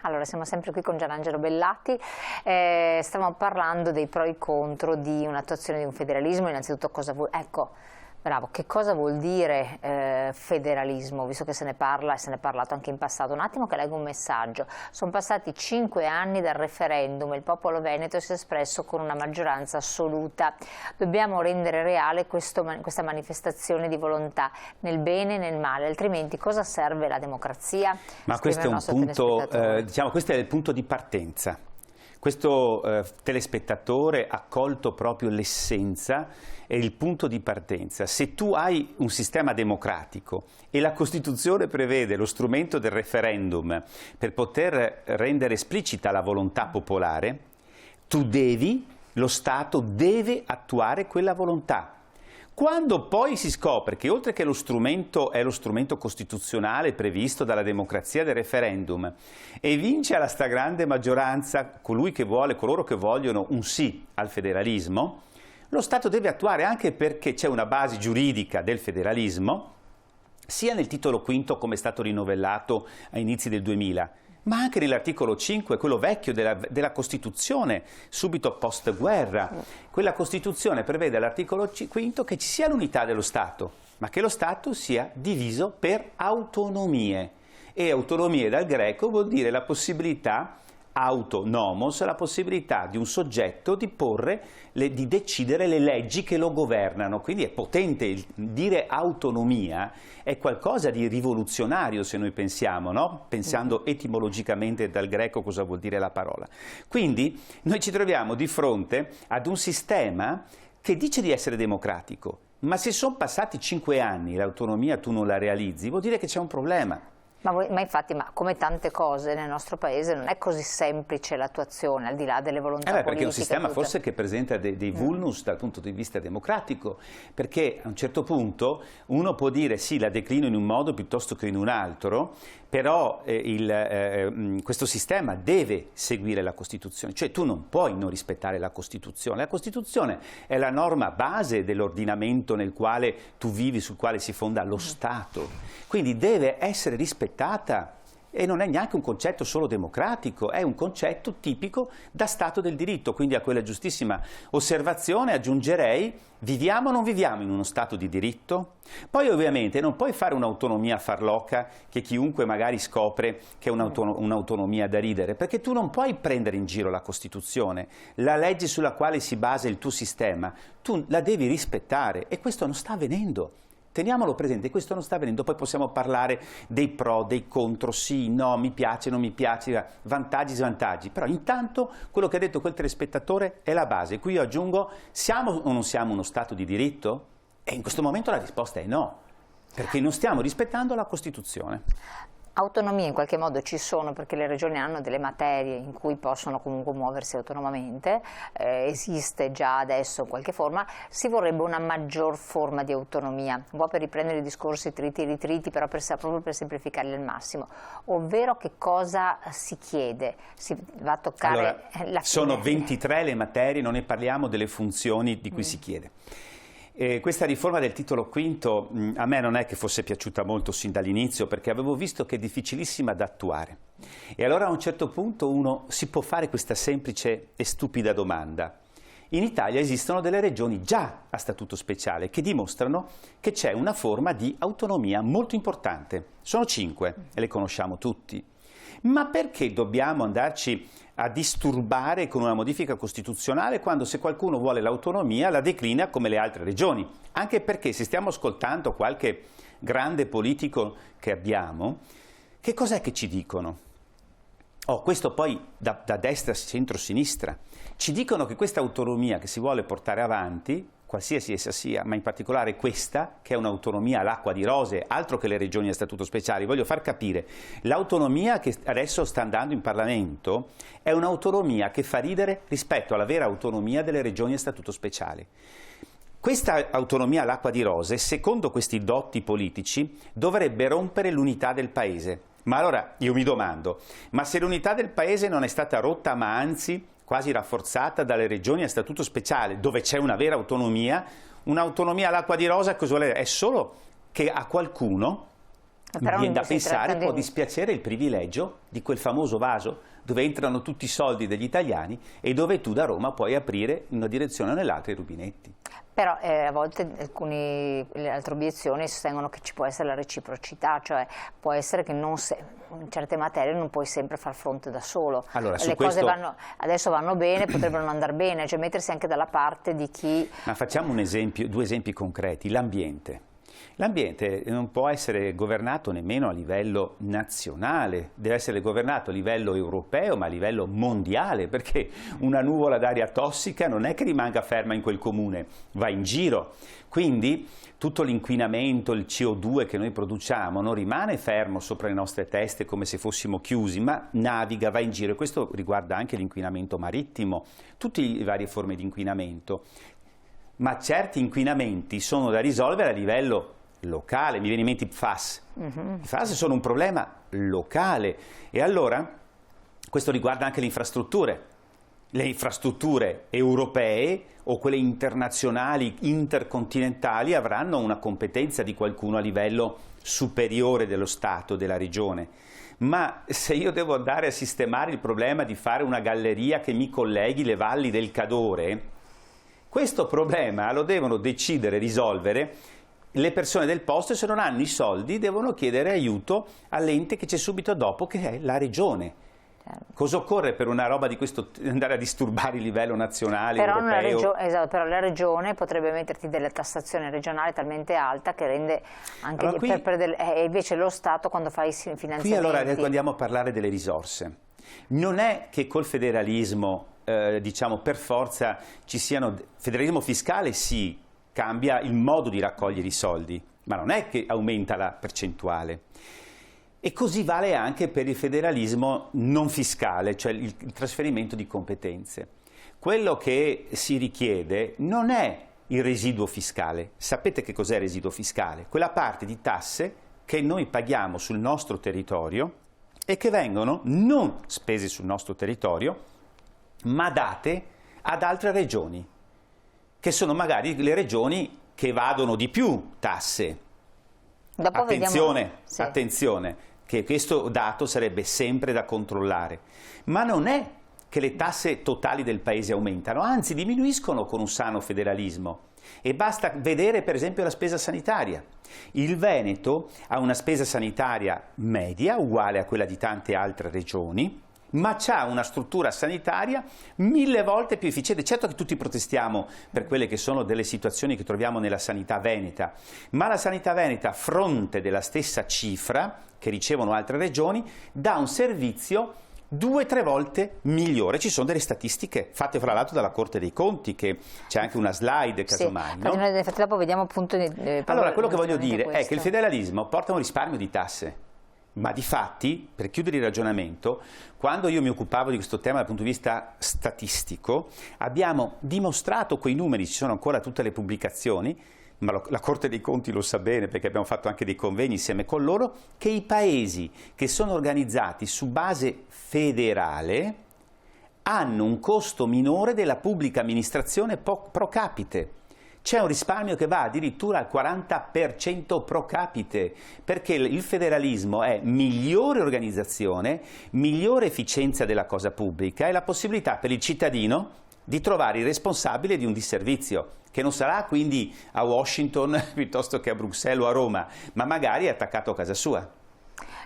Allora, siamo sempre qui con Gianangelo Bellati, stiamo parlando dei pro e i contro di un'attuazione di un federalismo. Innanzitutto cosa vuol... Ecco, bravo, che cosa vuol dire federalismo, visto che se ne parla e se ne è parlato anche in passato? Un attimo che leggo un messaggio. Sono passati 5 anni dal referendum e il popolo veneto si è espresso con una maggioranza assoluta. Dobbiamo rendere reale questa manifestazione di volontà, nel bene e nel male, altrimenti cosa serve la democrazia? Ma questo è un punto, diciamo, questo è il punto di partenza. Questo telespettatore ha colto proprio l'essenza e il punto di partenza. Se tu hai un sistema democratico e la Costituzione prevede lo strumento del referendum per poter rendere esplicita la volontà popolare, lo Stato deve attuare quella volontà. Quando poi si scopre che oltre che lo strumento è lo strumento costituzionale previsto dalla democrazia del referendum e vince alla stragrande maggioranza coloro che vogliono un sì al federalismo, lo Stato deve attuare, anche perché c'è una base giuridica del federalismo, sia nel titolo quinto come è stato rinovellato a inizi del 2000, ma anche nell'articolo 5, quello vecchio della Costituzione, subito post-guerra. Quella Costituzione prevede all'articolo 5 che ci sia l'unità dello Stato, ma che lo Stato sia diviso per autonomie. E autonomie dal greco vuol dire la possibilità, autonomos, la possibilità di un soggetto di decidere le leggi che lo governano. Quindi è potente, dire autonomia è qualcosa di rivoluzionario, se noi pensiamo, no? Pensando etimologicamente dal greco cosa vuol dire la parola. Quindi noi ci troviamo di fronte ad un sistema che dice di essere democratico, ma se sono passati 5 anni e l'autonomia tu non la realizzi, vuol dire che c'è un problema. Ma infatti, come tante cose nel nostro paese, non è così semplice l'attuazione, al di là delle volontà politiche. Perché è un sistema forse che presenta dei vulnus dal punto di vista democratico, perché a un certo punto uno può dire sì, la declino in un modo piuttosto che in un altro, però questo sistema deve seguire la Costituzione, cioè tu non puoi non rispettare la Costituzione. La Costituzione è la norma base dell'ordinamento nel quale tu vivi, sul quale si fonda lo Stato, quindi deve essere rispettata. E non è neanche un concetto solo democratico, è un concetto tipico da Stato del diritto. Quindi a quella giustissima osservazione aggiungerei: viviamo o non viviamo in uno Stato di diritto? Poi ovviamente non puoi fare un'autonomia farlocca che chiunque magari scopre che è un'autonomia da ridere, perché tu non puoi prendere in giro la Costituzione, la legge sulla quale si basa il tuo sistema, tu la devi rispettare e questo non sta avvenendo. Teniamolo presente, questo non sta avvenendo, poi possiamo parlare dei pro, dei contro, sì, no, mi piace, non mi piace, vantaggi, svantaggi, però intanto quello che ha detto quel telespettatore è la base. Qui io aggiungo: siamo o non siamo uno Stato di diritto? E in questo momento la risposta è no, perché non stiamo rispettando la Costituzione. Autonomie in qualche modo ci sono, perché le regioni hanno delle materie in cui possono comunque muoversi autonomamente, esiste già adesso in qualche forma. Si vorrebbe una maggior forma di autonomia, un po' per riprendere i discorsi triti e ritriti, però proprio per semplificarli al massimo, ovvero che cosa si chiede? Si va a toccare la fine. Sono 23 le materie, non ne parliamo delle funzioni di cui si chiede. Questa riforma del titolo quinto a me non è che fosse piaciuta molto sin dall'inizio, perché avevo visto che è difficilissima da attuare. E allora a un certo punto uno si può fare questa semplice e stupida domanda. In Italia esistono delle regioni già a statuto speciale che dimostrano che c'è una forma di autonomia molto importante. Sono 5 e le conosciamo tutti. Ma perché dobbiamo andarci a disturbare con una modifica costituzionale quando, se qualcuno vuole l'autonomia, la declina come le altre regioni? Anche perché, se stiamo ascoltando qualche grande politico che abbiamo, che cos'è che ci dicono? Questo poi da destra a centro-sinistra. Ci dicono che questa autonomia che si vuole portare avanti, qualsiasi essa sia, ma in particolare questa, che è un'autonomia all'acqua di rose, altro che le regioni a statuto speciale. Voglio far capire, l'autonomia che adesso sta andando in Parlamento è un'autonomia che fa ridere rispetto alla vera autonomia delle regioni a statuto speciale. Questa autonomia all'acqua di rose, secondo questi dotti politici, dovrebbe rompere l'unità del Paese. Ma allora io mi domando, ma se l'unità del Paese non è stata rotta, ma anzi quasi rafforzata dalle regioni a statuto speciale, dove c'è una vera autonomia, un'autonomia all'acqua di rosa cosa vuole dire? È solo che a qualcuno mi viene da pensare, può dispiacere il privilegio di quel famoso vaso dove entrano tutti i soldi degli italiani e dove tu da Roma puoi aprire in una direzione o nell'altra i rubinetti. Però a volte le altre obiezioni sostengono che ci può essere la reciprocità, cioè può essere che in certe materie non puoi sempre far fronte da solo. Allora, le cose adesso vanno bene, potrebbero non andare bene, cioè mettersi anche dalla parte di chi... Ma facciamo un esempio, due esempi concreti. L'ambiente. L'ambiente non può essere governato nemmeno a livello nazionale, deve essere governato a livello europeo, ma a livello mondiale, perché una nuvola d'aria tossica non è che rimanga ferma in quel comune, va in giro. Quindi tutto l'inquinamento, il CO2 che noi produciamo non rimane fermo sopra le nostre teste come se fossimo chiusi, ma naviga, va in giro, e questo riguarda anche l'inquinamento marittimo, tutte le varie forme di inquinamento. Ma certi inquinamenti sono da risolvere a livello locale, mi viene in mente i PFAS. I PFAS sono un problema locale e allora questo riguarda anche le infrastrutture europee o quelle internazionali, intercontinentali avranno una competenza di qualcuno a livello superiore dello Stato, della regione. Ma se io devo andare a sistemare il problema di fare una galleria che mi colleghi le valli del Cadore, questo problema lo devono decidere, risolvere le persone del posto, e se non hanno i soldi devono chiedere aiuto all'ente che c'è subito dopo, che è la regione. Cosa occorre per una roba di questo andare a disturbare il livello nazionale, europeo? Esatto, però la regione potrebbe metterti delle tassazioni regionali talmente alta che rende anche allora e invece lo Stato quando fa i finanziamenti... Qui allora andiamo a parlare delle risorse. Non è che col federalismo diciamo per forza ci siano... Federalismo fiscale sì, cambia il modo di raccogliere i soldi, ma non è che aumenta la percentuale. E così vale anche per il federalismo non fiscale, cioè il trasferimento di competenze. Quello che si richiede non è il residuo fiscale. Sapete che cos'è il residuo fiscale? Quella parte di tasse che noi paghiamo sul nostro territorio e che vengono non spese sul nostro territorio, ma date ad altre regioni, che sono magari le regioni che evadono di più tasse. Attenzione, che questo dato sarebbe sempre da controllare. Ma non è che le tasse totali del Paese aumentano, anzi diminuiscono con un sano federalismo. E basta vedere per esempio la spesa sanitaria. Il Veneto ha una spesa sanitaria media, uguale a quella di tante altre regioni, ma c'ha una struttura sanitaria 1000 volte più efficiente. Certo che tutti protestiamo per quelle che sono delle situazioni che troviamo nella sanità veneta, ma la sanità veneta, a fronte della stessa cifra che ricevono altre regioni, dà un servizio 2-3 volte migliore. Ci sono delle statistiche fatte fra l'altro dalla Corte dei Conti, che c'è anche una slide casomai. Sì, no? Infatti dopo vediamo appunto... Allora, quello che voglio dire è che il federalismo porta a un risparmio di tasse. Ma di fatti, per chiudere il ragionamento, quando io mi occupavo di questo tema dal punto di vista statistico, abbiamo dimostrato quei numeri, ci sono ancora tutte le pubblicazioni, ma la Corte dei Conti lo sa bene perché abbiamo fatto anche dei convegni insieme con loro, che i paesi che sono organizzati su base federale hanno un costo minore della pubblica amministrazione pro capite. C'è un risparmio che va addirittura al 40% pro capite, perché il federalismo è migliore organizzazione, migliore efficienza della cosa pubblica e la possibilità per il cittadino di trovare il responsabile di un disservizio, che non sarà quindi a Washington piuttosto che a Bruxelles o a Roma, ma magari è attaccato a casa sua.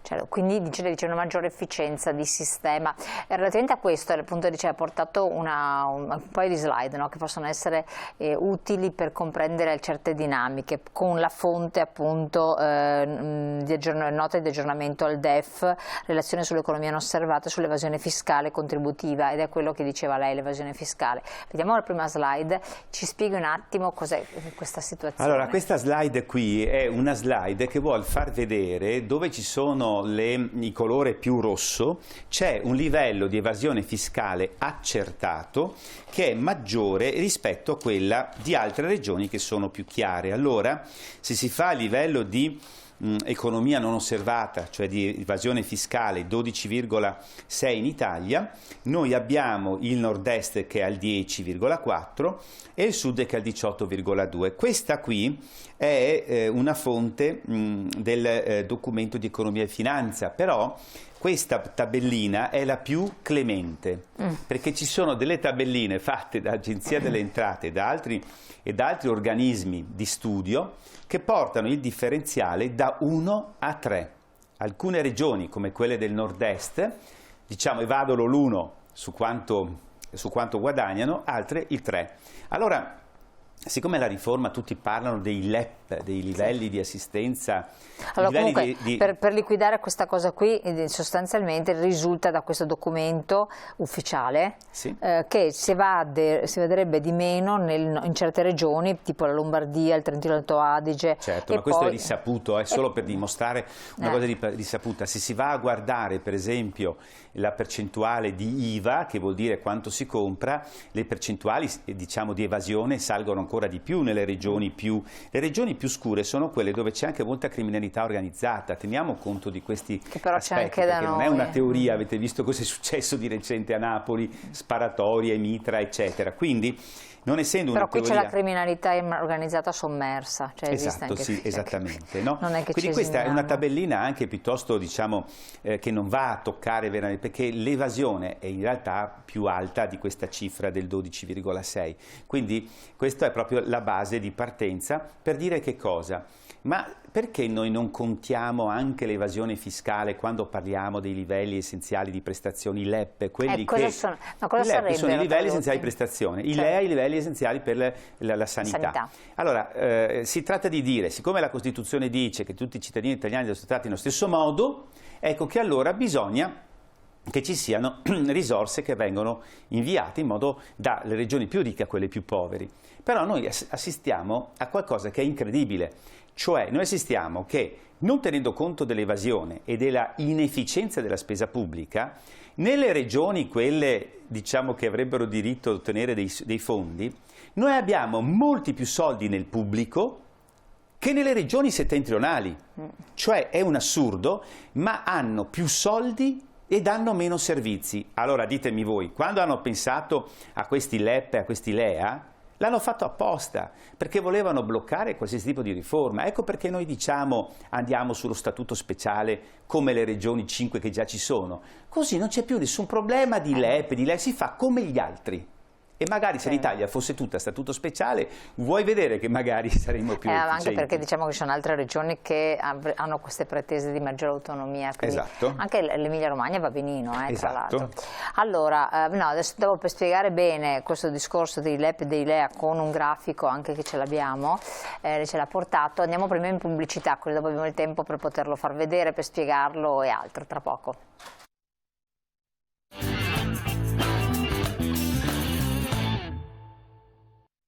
Cioè, quindi dice una maggiore efficienza di sistema. Relativamente a questo, appunto, ha portato un paio di slide, no, che possono essere utili per comprendere certe dinamiche, con la fonte appunto nota di aggiornamento al DEF, relazione sull'economia non osservata, sull'evasione fiscale contributiva, ed è quello che diceva lei, l'evasione fiscale. Vediamo la prima slide, ci spieghi un attimo cos'è questa situazione. Allora, questa slide qui è una slide che vuol far vedere dove ci sono il colore più rosso, c'è un livello di evasione fiscale accertato che è maggiore rispetto a quella di altre regioni che sono più chiare. Allora, se si fa a livello di economia non osservata, cioè di evasione fiscale, 12,6 in Italia, noi abbiamo il nord-est che è al 10,4 e il sud che è al 18,2. Questa qui è una fonte del documento di economia e finanza, però questa tabellina è la più clemente, perché ci sono delle tabelline fatte da Agenzia delle Entrate e da altri organismi di studio che portano il differenziale da 1 a 3. Alcune regioni, come quelle del nord-est, diciamo evadono l'1 su quanto guadagnano, altre il 3. Allora, siccome la riforma tutti parlano dei LEP, dei livelli di assistenza, allora comunque per liquidare questa cosa qui sostanzialmente risulta da questo documento ufficiale che si vedrebbe di meno in certe regioni tipo la Lombardia, il Trentino Alto Adige. Certo, ma questo è risaputo, è solo per dimostrare una cosa risaputa. Se si va a guardare per esempio la percentuale di IVA, che vuol dire quanto si compra, le percentuali diciamo di evasione salgono ancora di più nelle regioni più scure, sono quelle dove c'è anche molta criminalità organizzata. Teniamo conto di questi aspetti, perché non è una teoria, avete visto cosa è successo di recente a Napoli, sparatorie, mitra, eccetera. Quindi, non essendo una teoria... Però qui c'è la criminalità organizzata sommersa, cioè esiste anche sì, esattamente. No? Non è che quindi questa è una tabellina anche piuttosto, diciamo, che non va a toccare veramente, perché l'evasione è in realtà più alta di questa cifra del 12,6. Quindi questa è proprio la base di partenza per dire che cosa? Ma perché noi non contiamo anche l'evasione fiscale quando parliamo dei livelli essenziali di prestazioni, i LEP, quelli cosa che sono? No, i LEP sono i livelli essenziali di prestazione, i LEA i livelli essenziali per la sanità. Allora, si tratta di dire, siccome la Costituzione dice che tutti i cittadini italiani devono essere trattati nello stesso modo, ecco che allora bisogna che ci siano risorse che vengono inviate in modo dalle regioni più ricche a quelle più povere. Però noi assistiamo a qualcosa che è incredibile, cioè noi assistiamo che, non tenendo conto dell'evasione e della inefficienza della spesa pubblica, nelle regioni, quelle diciamo che avrebbero diritto ad ottenere dei fondi, noi abbiamo molti più soldi nel pubblico che nelle regioni settentrionali. Cioè è un assurdo, ma hanno più soldi e danno meno servizi. Allora ditemi voi, quando hanno pensato a questi LEP e a questi LEA, l'hanno fatto apposta, perché volevano bloccare qualsiasi tipo di riforma. Ecco perché noi diciamo andiamo sullo statuto speciale come le regioni 5 che già ci sono. Così non c'è più nessun problema di LEP, di LEA, si fa come gli altri. E magari se l'Italia fosse tutta a statuto speciale, vuoi vedere che magari saremmo più efficienti. Anche perché diciamo che ci sono altre regioni che hanno queste pretese di maggiore autonomia. Esatto. Anche l'Emilia Romagna va benino, tra esatto. l'altro. Allora, no, adesso devo per spiegare bene questo discorso dei LEP e dei LEA con un grafico anche che ce l'abbiamo, ce l'ha portato. Andiamo prima in pubblicità, così dopo abbiamo il tempo per poterlo far vedere, per spiegarlo e altro, tra poco.